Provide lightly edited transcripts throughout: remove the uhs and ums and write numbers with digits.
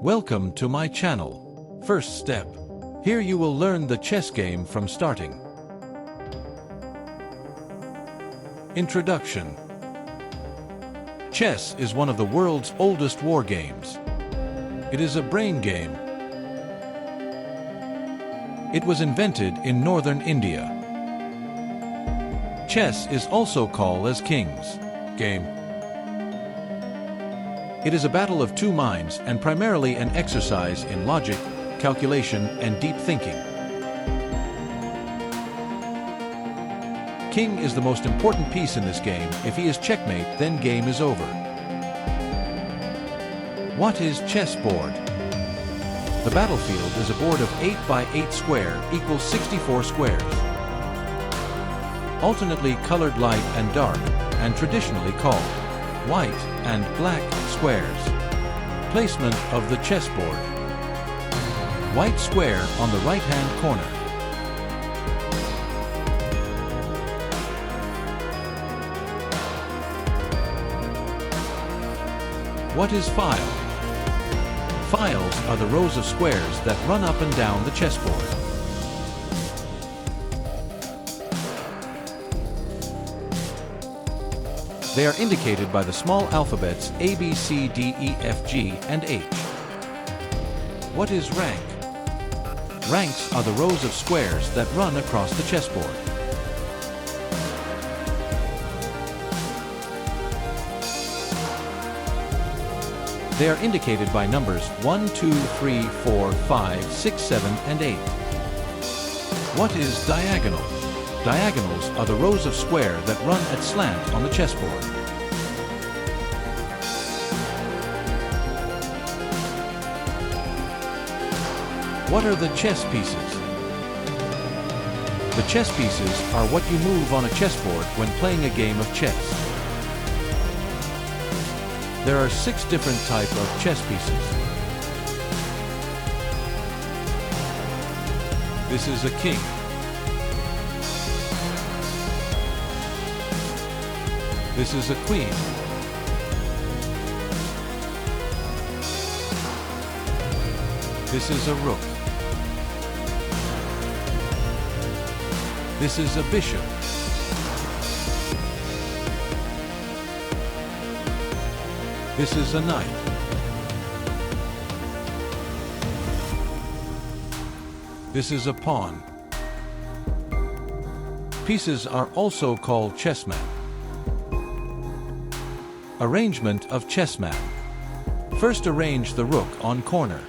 Welcome to my channel. First step. Here you will learn the chess game from starting. Introduction. Chess is one of the world's oldest war games. It is a brain game. It was invented in northern India. Chess is also called as King's game. It is a battle of two minds and primarily an exercise in logic, calculation, and deep thinking. King is the most important piece in this game. If he is checkmate, then game is over. What is chessboard? The battlefield is a board of 8 by 8 square equals 64 squares. Alternately colored light and dark, and traditionally called white and black squares. Placement of the chessboard. White square on the right-hand corner. What is file? Files are the rows of squares that run up and down the chessboard. They are indicated by the small alphabets A, B, C, D, E, F, G, and H. What is rank? Ranks are the rows of squares that run across the chessboard. They are indicated by numbers 1, 2, 3, 4, 5, 6, 7, and 8. What is diagonal? Diagonals are the rows of square that run at slant on the chessboard. What are the chess pieces? The chess pieces are what you move on a chessboard when playing a game of chess. There are 6 different types of chess pieces. This is a king. This is a queen. This is a rook. This is a bishop. This is a knight. This is a pawn. Pieces are also called chessmat. Arrangement of chessmat. First arrange the rook on corner.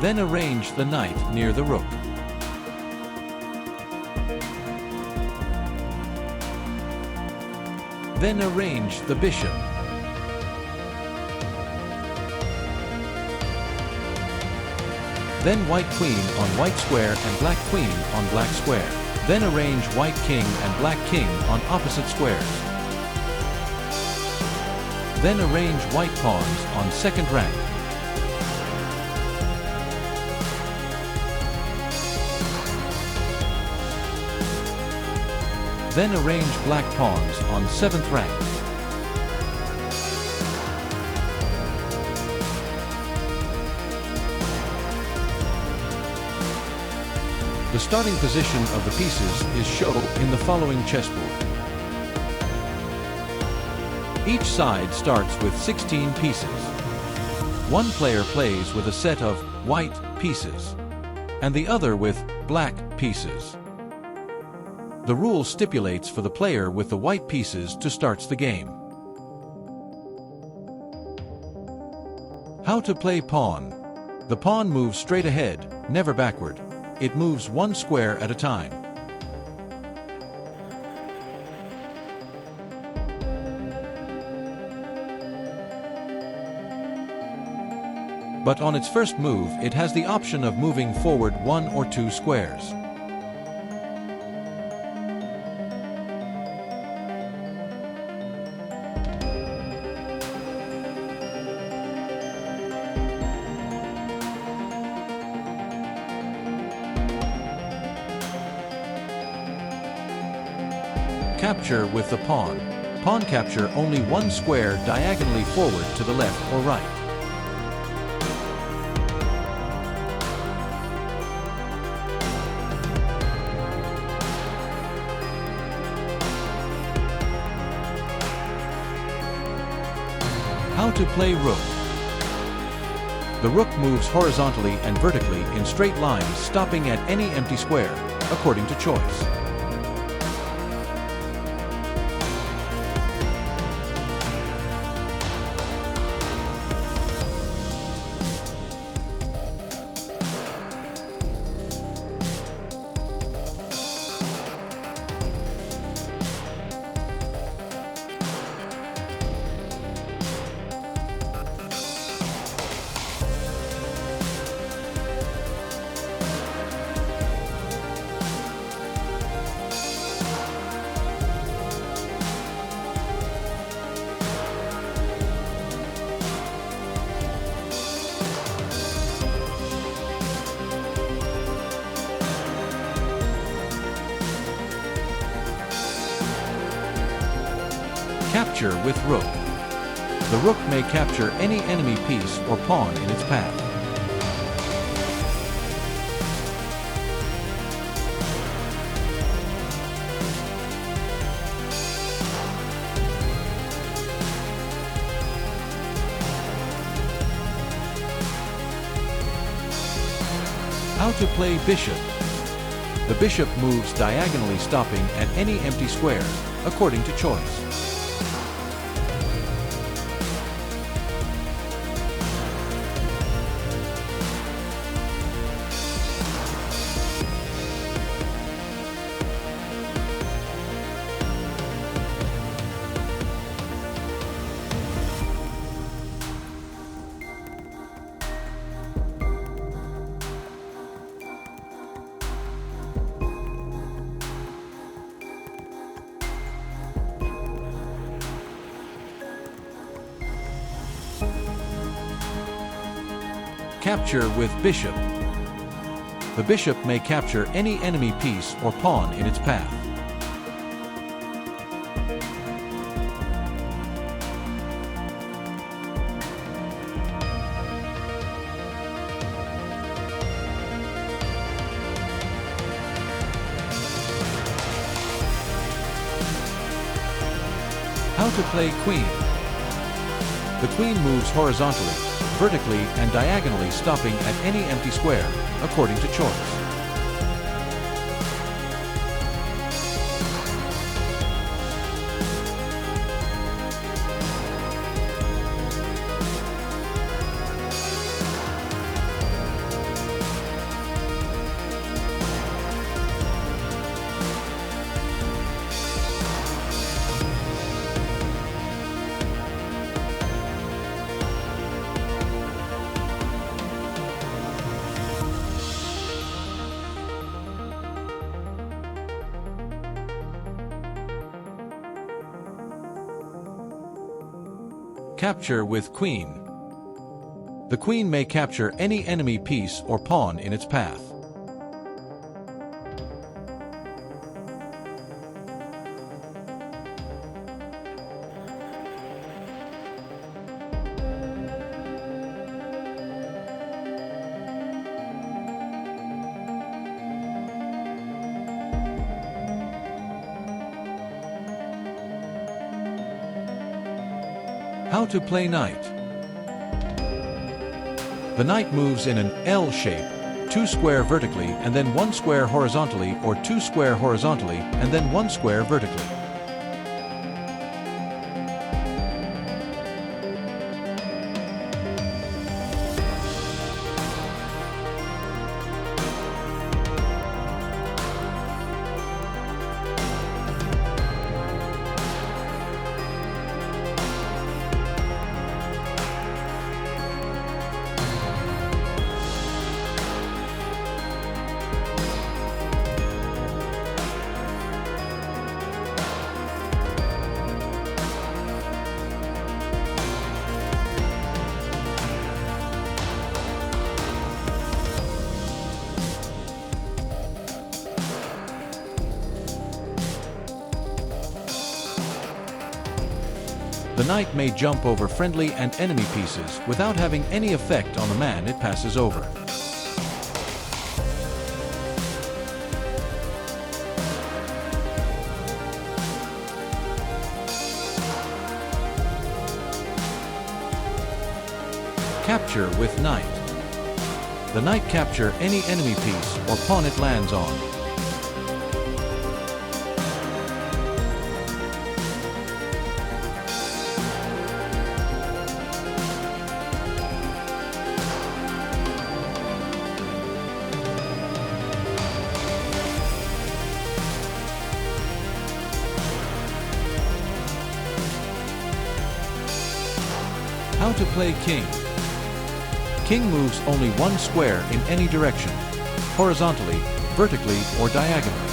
Then arrange the knight near the rook. Then arrange the bishop. Then white queen on white square and black queen on black square. Then arrange white king and black king on opposite squares. Then arrange white pawns on second rank. Then arrange black pawns on 7th rank. The starting position of the pieces is shown in the following chessboard. Each side starts with 16 pieces. One player plays with a set of white pieces, and the other with black pieces. The rule stipulates for the player with the white pieces to start the game. How to play pawn. The pawn moves straight ahead, never backward. It moves one square at a time. But on its first move, it has the option of moving forward 1 or 2 squares. Capture with the pawn. Pawn capture only one square diagonally forward to the left or right. How to play Rook. The Rook moves horizontally and vertically in straight lines, stopping at any empty square, according to choice. Capture with Rook. The Rook may capture any enemy piece or pawn in its path. How to play Bishop. The Bishop moves diagonally, stopping at any empty square, according to choice. Capture with Bishop. The Bishop may capture any enemy piece or pawn in its path. How to play Queen. The Queen moves horizontally, vertically, and diagonally, stopping at any empty square, according to choice. Capture with Queen. The Queen may capture any enemy piece or pawn in its path. How to play Knight. The Knight moves in an L shape, 2 square vertically and then 1 square horizontally, or 2 square horizontally and then 1 square vertically. The knight may jump over friendly and enemy pieces without having any effect on the man it passes over. Capture with knight. The knight capture any enemy piece or pawn it lands on. How to play king. King moves only one square in any direction, horizontally, vertically, or diagonally.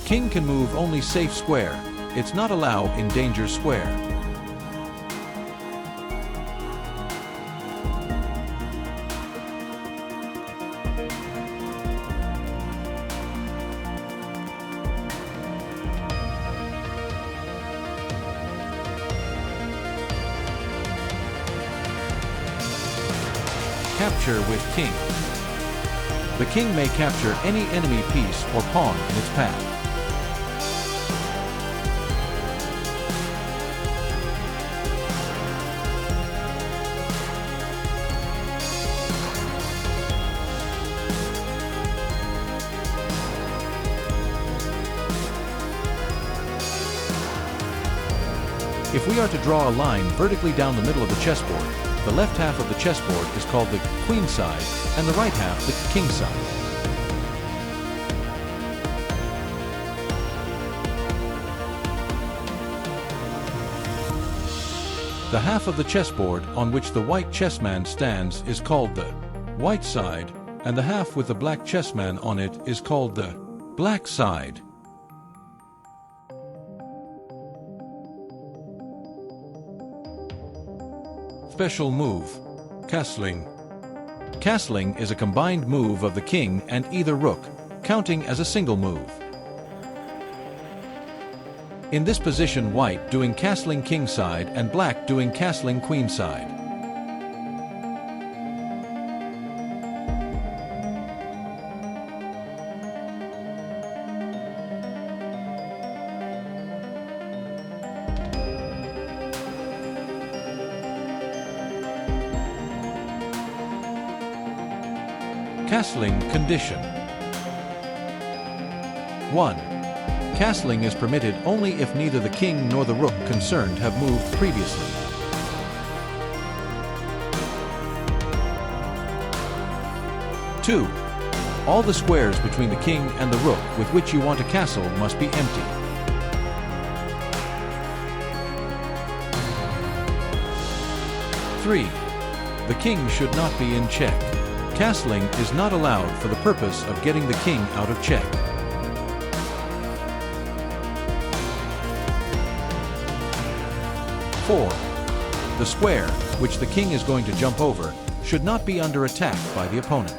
King can move only safe square. It's not allowed in danger square. Capture with king. The king may capture any enemy piece or pawn in its path. If we are to draw a line vertically down the middle of the chessboard, the left half of the chessboard is called the queen side and the right half the king side. The half of the chessboard on which the white chessman stands is called the white side, and the half with the black chessman on it is called the black side. Special move. Castling. Castling is a combined move of the king and either rook, counting as a single move. In this position, white doing castling king side and black doing castling queen side. Castling condition. 1. Castling is permitted only if neither the king nor the rook concerned have moved previously. 2. All the squares between the king and the rook with which you want to castle must be empty. 3. The king should not be in check. Castling is not allowed for the purpose of getting the king out of check. 4. The square, which the king is going to jump over, should not be under attack by the opponent.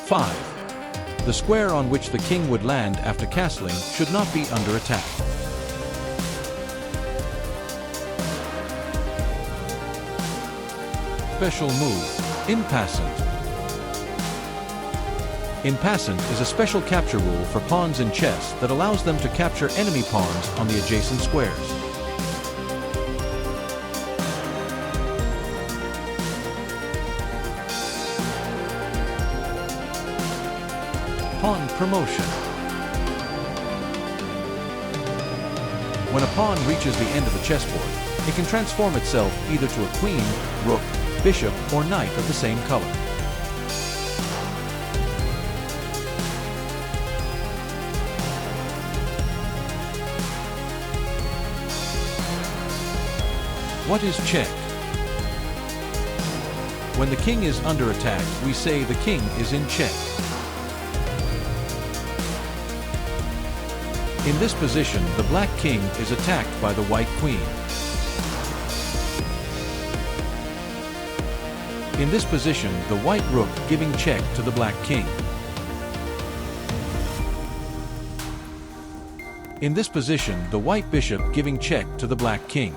5. The square on which the king would land after castling should not be under attack. Special move. En-Passant. En-Passant is a special capture rule for pawns in chess that allows them to capture enemy pawns on the adjacent squares. Pawn promotion. When a pawn reaches the end of the chessboard, it can transform itself either to a queen, rook, bishop, or knight of the same color. What is check? When the king is under attack, we say the king is in check. In this position, the black king is attacked by the white queen. In this position, the white rook giving check to the black king. In this position, the white bishop giving check to the black king.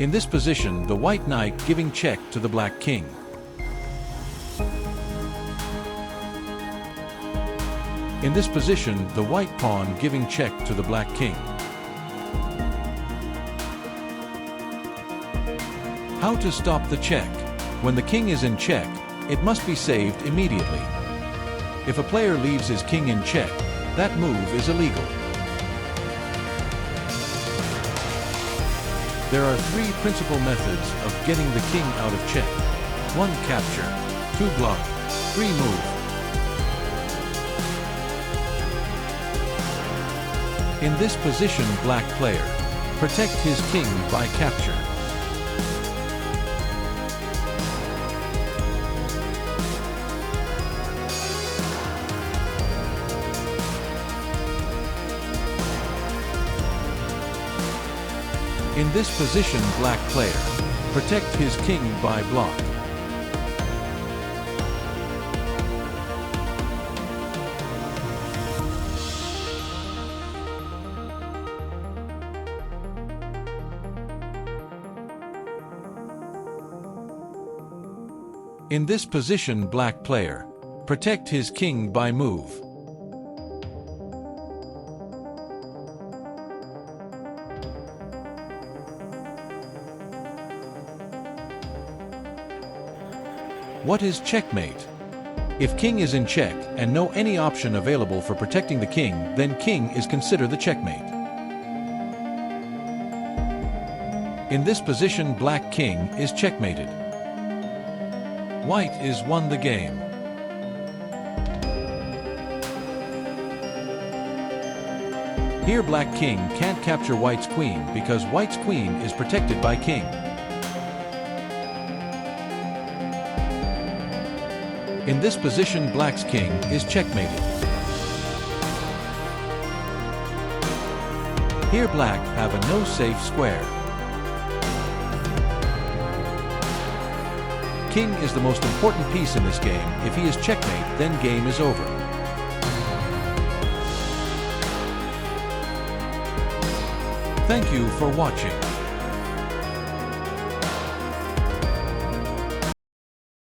In this position, the white knight giving check to the black king. In this position, the white pawn giving check to the black king. How to stop the check? When the king is in check, it must be saved immediately. If a player leaves his king in check, that move is illegal. There are three principal methods of getting the king out of check. 1. Capture. 2. Block. 3. Move. In this position, black player protect his king by capture. In this position, black player protect his king by block. In this position, black player protect his king by move. What is checkmate? If king is in check and no any option available for protecting the king, then king is considered the checkmate. In this position, black king is checkmated. White is won the game. Here black king can't capture white's queen because white's queen is protected by king. In this position, black's king is checkmated. Here black have a no-safe square. King is the most important piece in this game. If he is checkmate, then game is over. Thank you for watching.